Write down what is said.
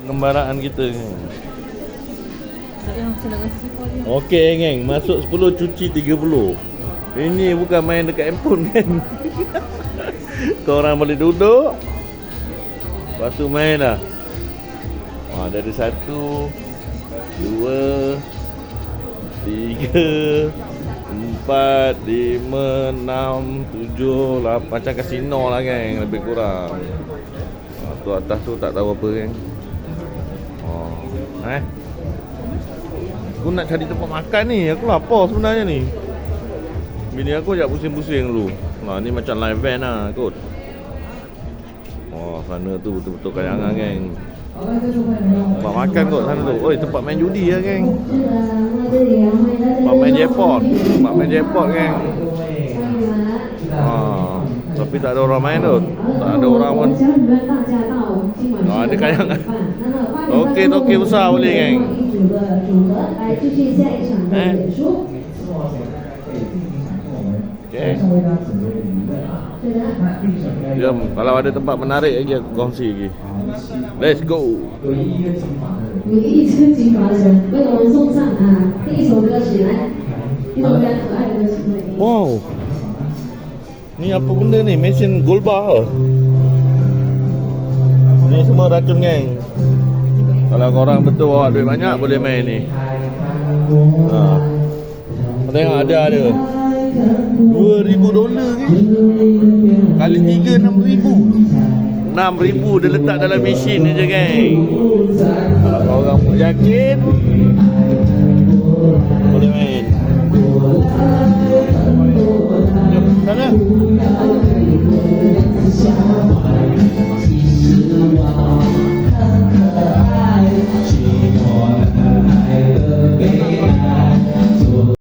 pengembaraan kita. Yang silakan simpan dia. Okey geng, masuk 10 cuci 30. Ini bukan main dekat handphone kan. Korang boleh duduk. Lepas tu main lah. Dah ada 1 2 3 4 5 6 7 8. Macam kasino lah geng, lebih kurang. Tu atas tu tak tahu apa geng. Aku nak cari tempat makan ni. Aku lapar sebenarnya ni. Bini aku ajak pusing-pusing dulu. Ni macam live band lah kot. Sana tu betul-betul kayangan geng. Tempat makan kot sana tu. Oi, tempat main judi lah geng. Tempat main jackpot. Tempat main jackpot geng. Tapi tak ada orang main tu. Tak ada orang pun. Ada kayangan. Okey besar boleh geng. Okay. Jom, kalau ada tempat menarik lagi aku kongsi lagi. Let's go. Wow. Ni apa benda ni? Mesin gold bar. Ni semua racun geng. Kalau korang betul bawa duit banyak boleh main ni. Tengok ada $2,000 ni. Kali 3 6,000. 6,000 dia letak dalam mesin ni je geng. Kalau korang pun yakin boleh main. Jom sana.